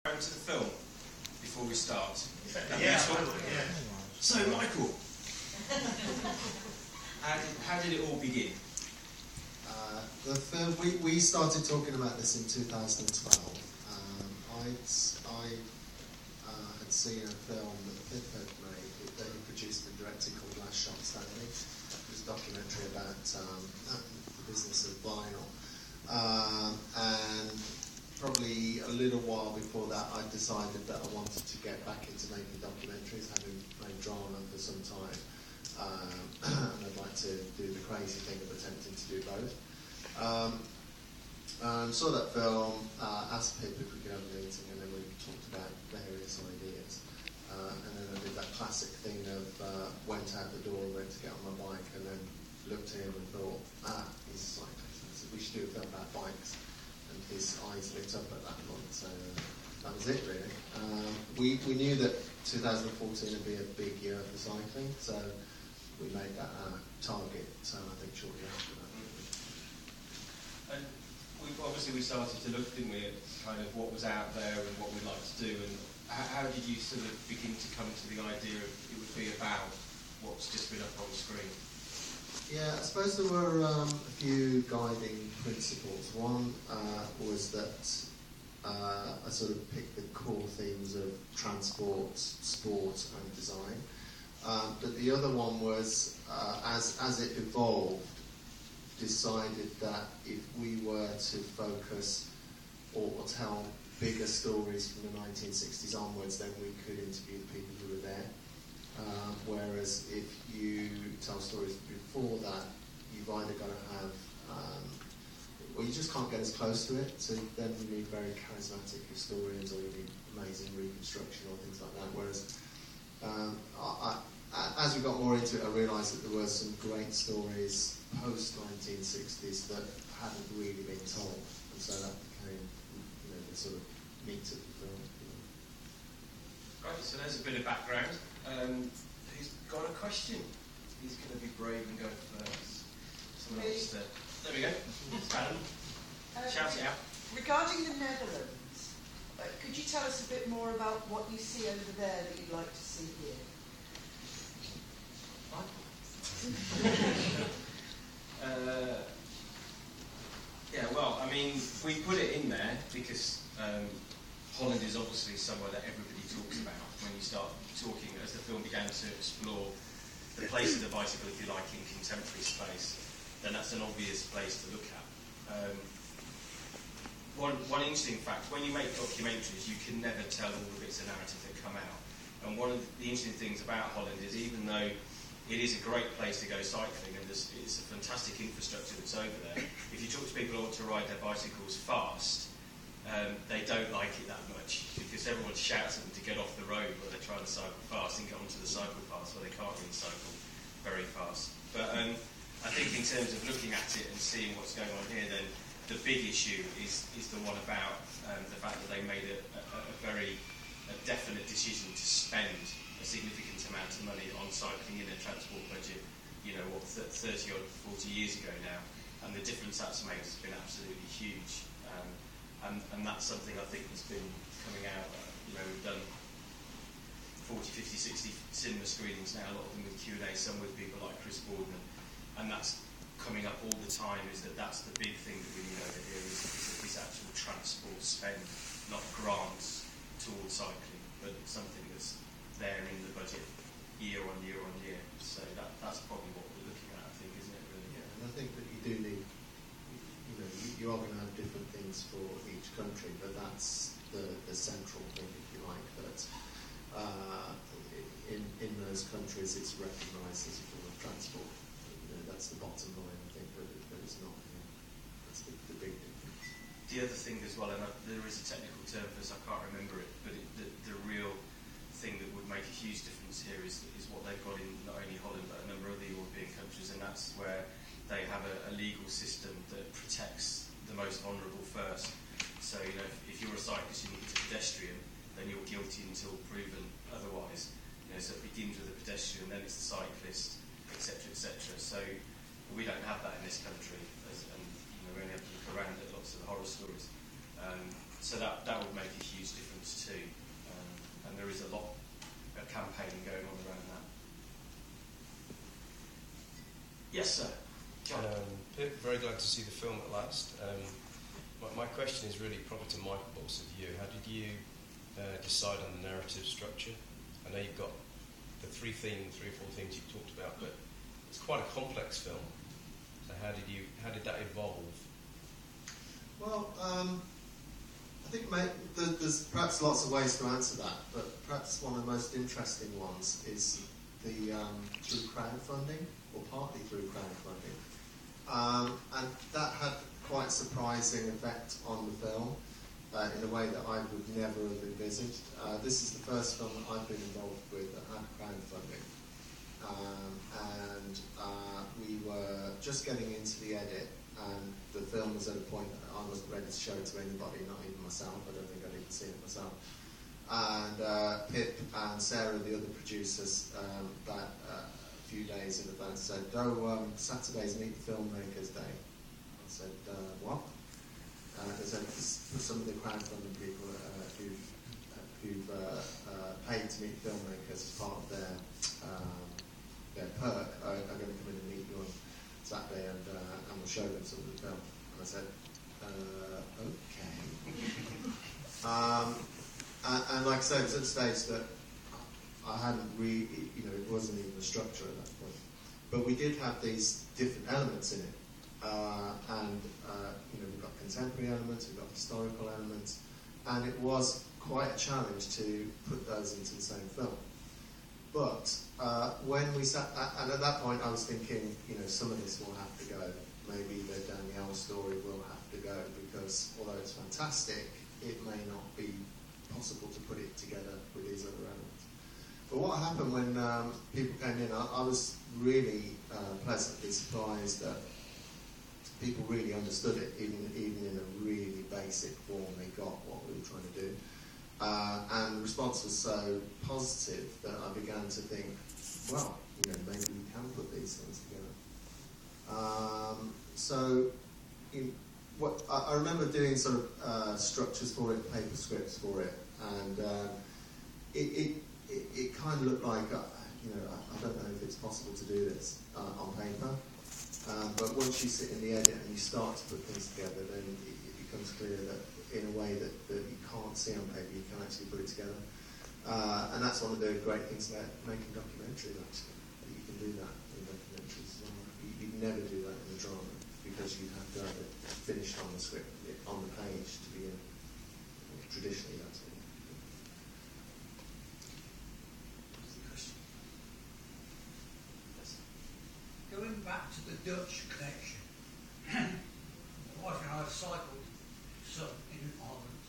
To the film before we start. Yeah. So, Michael, how did it all begin? The film, we started talking about this in 2012. I had seen a film that Pip had made that he produced and directed called Last Shot Standing. It was a documentary about the business of vinyl. And probably a little while before that, I decided that I wanted to get back into making documentaries, having made drama for some time. And I'd like to do the crazy thing of attempting to do both. Saw that film, asked Pip if we could have a meeting, and then we talked about various ideas. And then I did that classic thing of went out the door, went to get on my bike, and then looked at him and thought, he's a cyclist. I said, we should do a film about bikes. And his eyes lit up at that point, so that was it really. We knew that 2014 would be a big year for cycling, so we made that our target, I think shortly after that. And we started to look, didn't we, at kind of what was out there and what we'd like to do, and how did you sort of begin to come to the idea of it would be about what's just been up on screen? Yeah, I suppose there were a few guiding principles. One was that I sort of picked the core themes of transport, sport and design. But the other one was, as it evolved, decided that if we were to focus or tell bigger stories from the 1960s onwards, then we could interview the people who were there. Whereas if you tell stories before that, you've either got to have, well, you just can't get as close to it, so then you need very charismatic historians, or you need amazing reconstruction or things like that. Whereas as we got more into it, I realised that there were some great stories post-1960s that hadn't really been told, and so that became, the sort of meat of the film. Right, so there's a bit of background. Who's got a question? He's going to be brave and go first. Someone else there. There we go. Adam. Shout it out. Regarding the Netherlands, could you tell us a bit more about what you see over there that you'd like to see here? We put it in there because Holland is obviously somewhere that everybody talks about when you start talking, as the film began to explore the place of the bicycle, if you like, in contemporary space, then that's an obvious place to look at. One interesting fact, when you make documentaries, you can never tell all the bits of narrative that come out. And one of the interesting things about Holland is, even though it is a great place to go cycling and it's a fantastic infrastructure that's over there, if you talk to people who want to ride their bicycles fast, they don't like it that much, because everyone shouts at them to get off the road where they're trying to cycle fast and get onto the cycle paths where they can't really cycle very fast. But I think in terms of looking at it and seeing what's going on here, then the big issue is the one about the fact that they made a very definite decision to spend a significant amount of money on cycling in a transport budget, 30 or 40 years ago now, and the difference that's made has been absolutely huge. And that's something I think has been coming out. We've done 40, 50, 60 cinema screenings now, a lot of them with Q&A, some with people like Chris Boardman, and that's coming up all the time, is that's the big thing that we need over here, is actual transport spend, not grants towards cycling, but something that's there in the budget year on year on year. So that's probably what we're looking at, I think, isn't it, really? Yeah, and I think that you do need, you are going to have different things for each country, but that's the central thing, if you like, that in those countries it's recognised as a form of transport. That's the bottom line, I think, but it's not. That's the big difference. The other thing as well, and there is a technical term for this, I can't remember it, but the real thing that would make a huge difference here is what they've got in not only Holland but a number of the European countries, and that's where they have a legal system that protects the most vulnerable first. So, if you're a cyclist and you're a pedestrian, then you're guilty until proven otherwise. So it begins with the pedestrian, then it's the cyclist, etc., etc. So we don't have that in this country, and we only have to look around at lots of the horror stories. so that would make a huge difference too. And there is a lot of campaigning going on around that. Yes, sir. John. Pip, very glad to see the film at last. My question is really probably to Michael, but also to you. How did you decide on the narrative structure? I know you've got the three or four things you've talked about, but it's quite a complex film. So how did that evolve? Well, I think there's perhaps lots of ways to answer that, but perhaps one of the most interesting ones is the through crowdfunding, or partly through crowdfunding. And that had quite a surprising effect on the film in a way that I would never have envisaged. This is the first film that I've been involved with that had crowdfunding. And we were just getting into the edit, and the film was at a point that I wasn't ready to show it to anybody, not even myself. I don't think I'd even seen it myself. And Pip and Sarah, the other producers, that a few days in advance said, Saturday's Meet the Filmmakers Day. I said, what? They said, for some of the crowdfunding people who've paid to meet filmmakers as part of their perk are going to come in and meet you on Saturday and we'll show them some of the film. And I said, okay. And like I said, it was at a stage that I hadn't really, it wasn't even a structure at that point. But we did have these different elements in it. We've got contemporary elements, we've got historical elements, and it was quite a challenge to put those into the same film. But when we sat, and at that point I was thinking, some of this will have to go. Maybe the Danielle story will have to go, because although it's fantastic, it may not be possible to put it together with these other elements. But what happened when people came in, I was really pleasantly surprised that people really understood it, even in a really basic form. They got what we were trying to do. And the response was so positive that I began to think, well, maybe we can put these things together. I remember doing sort of structures for it, paper scripts for it, and it kind of looked like, I don't know if it's possible to do this on paper. But once you sit in the edit and you start to put things together, then it becomes clear that in a way that you can't see on paper, you can actually put it together. And that's one of the great things about making documentaries, actually. That you can do that in documentaries as well. You'd never do that in a drama, because you'd have to have it finished on the script, on the page to begin. Traditionally, that's it. Going back to the Dutch connection, my wife and I have cycled some in Holland,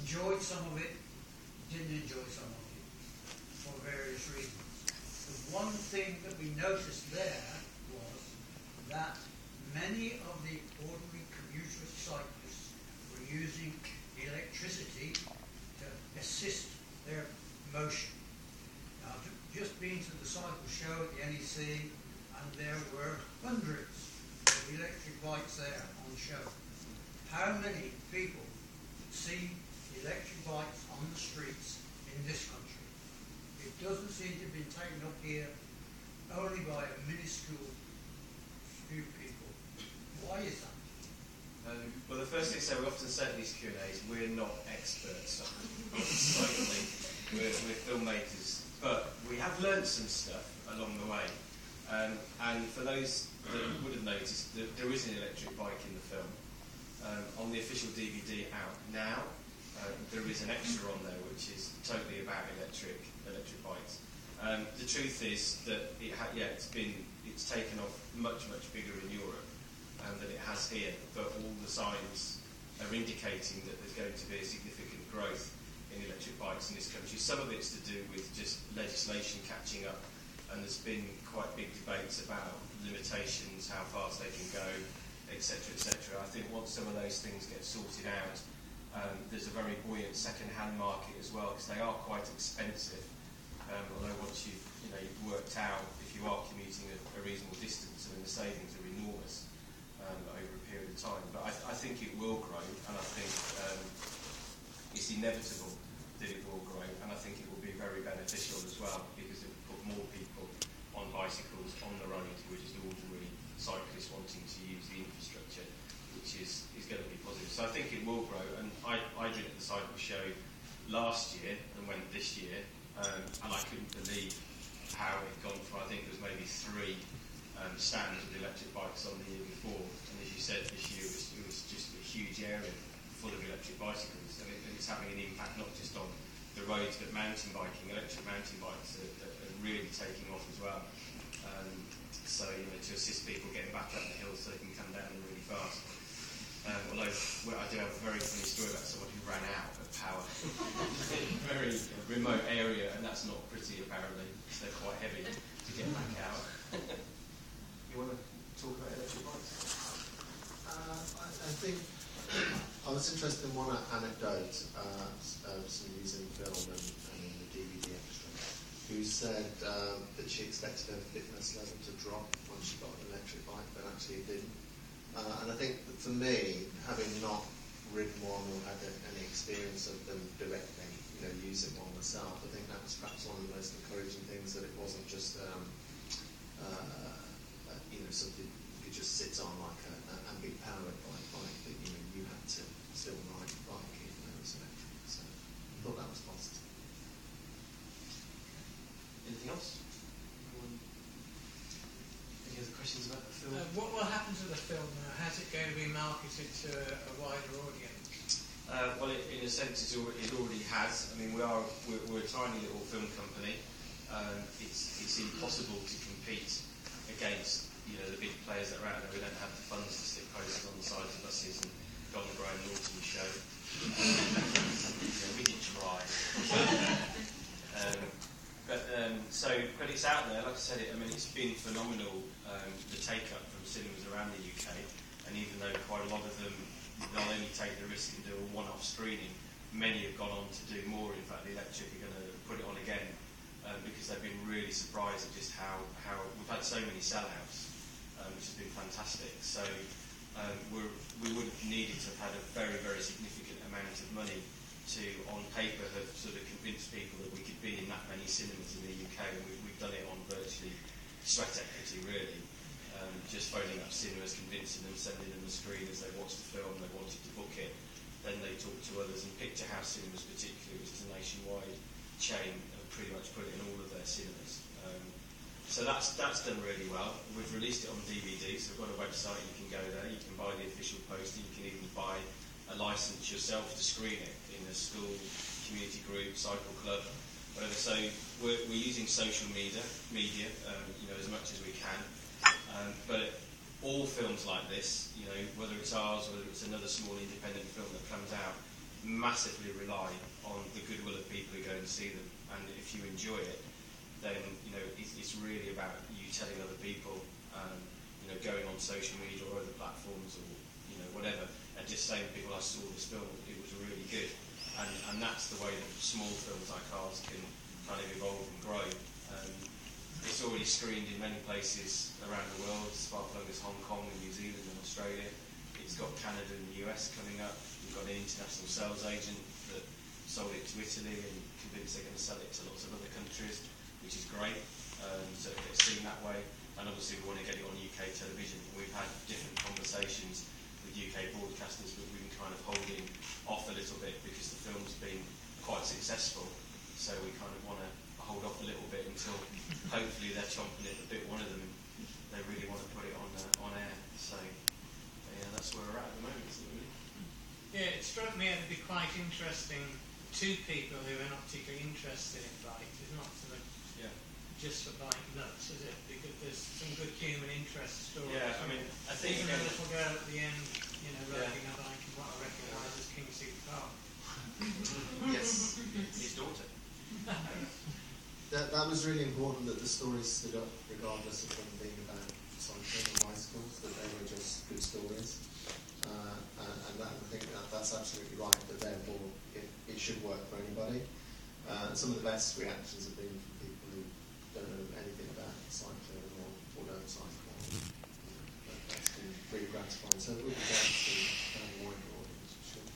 enjoyed some of it, didn't enjoy some of it, for various reasons. The one thing that we noticed there was that many of the ordinary commuter cyclists were using electricity to assist their motion. Now, I've just been to the cycle show at the NEC, and there were hundreds of electric bikes there on show. How many people see electric bikes on the streets in this country? It doesn't seem to have been taken up here only by a minuscule few people. Why is that? Well, the first thing to say, we often say at these Q&As, we're not experts on cycling. We're filmmakers, but we have learned some stuff along the way. And for those that would have noticed, there is an electric bike in the film. On the official DVD out now, there is an extra on there which is totally about electric bikes. The truth is that it's taken off much bigger in Europe than it has here, but all the signs are indicating that there's going to be a significant growth in electric bikes in this country. Some of it's to do with just legislation catching up, and there's been quite big debates about limitations, how fast they can go, etc., etc. I think once some of those things get sorted out, there's a very buoyant second-hand market as well, because they are quite expensive. Although once you've worked out, if you are commuting a reasonable distance, then the savings are enormous over a period of time. But I think it will grow, and I think it's inevitable that it will grow, and I think it will be very beneficial as well, because it will put more people on bicycles on the road, which is ordinary cyclists wanting to use the infrastructure, which is going to be positive. So I think it will grow, and I did it at the cycle show last year and went this year, and I couldn't believe how it had gone from, I think there was maybe 3 stands with electric bikes on the year before, and as you said, this year it was just a huge area full of electric bicycles, and it's having an impact not just on the roads, but mountain biking. Electric mountain bikes are really taking off as well. So, to assist people getting back up the hill so they can come down really fast. Although I do have a very funny story about someone who ran out of power in a very remote area, and that's not pretty apparently, because they're quite heavy to get back out. You want to talk about electric bikes? I think I was interested in one anecdote, some using film and in the DVD extra, who said that she expected her fitness level to drop when she got an electric bike, but actually it didn't. And I think that for me, having not ridden one or had any experience of them directly, using one myself, I think that was perhaps one of the most encouraging things, that it wasn't just something you could just sit on like and be powered by a bike, that you had to still ride the bike even though it was electric. So I thought that was positive. Anything else? Any other questions about the film? What will happen to the film now? How's it going to be marketed to a wider audience? Well, in a sense, it already has. I mean, we're a tiny little film company. It's impossible to compete against the big players that are out there. We don't have the funds to stick posters on the sides of buses and go on the Graham Norton show. We did try. But it's out there. Like I said, it's been phenomenal. The take-up from cinemas around the UK, and even though quite a lot of them not only take the risk and do a one-off screening, many have gone on to do more. In fact, the Electric are going to put it on again, because they've been really surprised at just how we've had so many sellouts, which has been fantastic. So we would have needed to have had a very, very significant amount of money to, on paper, have sort of convinced people that we could be in that many cinemas in the UK, and we've done it on virtually sweat equity, really. Just phoning up cinemas, convincing them, sending them the screen as they watched the film, they wanted to book it. Then they talked to others, and Picture House Cinemas particularly, which is a nationwide chain, pretty much put it in all of their cinemas. So that's done really well. We've released it on DVD, so we've got a website, you can go there, you can buy the official poster, you can even buy a licence yourself to screen it in a school, community group, cycle club, whatever. So we're using social media, as much as we can. But all films like this, whether it's ours, whether it's another small independent film that comes out, massively rely on the goodwill of people who go and see them. And if you enjoy it, then it's really about you telling other people, going on social media or other platforms or whatever, and just saying to people, I saw this film, it was really good. And that's the way that small films like ours can kind of evolve and grow. It's already screened in many places around the world, as far flung as Hong Kong and New Zealand and Australia. It's got Canada and the US coming up. We've got an international sales agent that sold it to Italy and convinced they're going to sell it to lots of other countries, which is great. So it gets seen that way. And obviously we want to get it on UK television. We've had different conversations with UK broadcasters, but we've been kind of holding off a little bit because the film's been quite successful. So we kind of want to hold off a little bit until hopefully they're chomping at the bit, one of them, they really want to put it on air. So yeah, that's where we're at the moment, isn't it, really? Yeah, it struck me as to be quite interesting to people who are not particularly interested in bikes. It's not sort of just for bike nuts, is it? Because there's some good human interest stories. Yeah, I think even a little girl at the end, riding a bike in what I recognise as Kingseat Park. Yes, his daughter. That was really important, that the stories stood up regardless of them being about cycling or bicycles, that they were just good stories. And I think that's absolutely right, that therefore it should work for anybody. Some of the best reactions have been from people who don't know anything about cycling or don't cycle. That's been really gratifying. So it would be great to have a wider audience, for sure.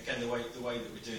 again, the way that we're doing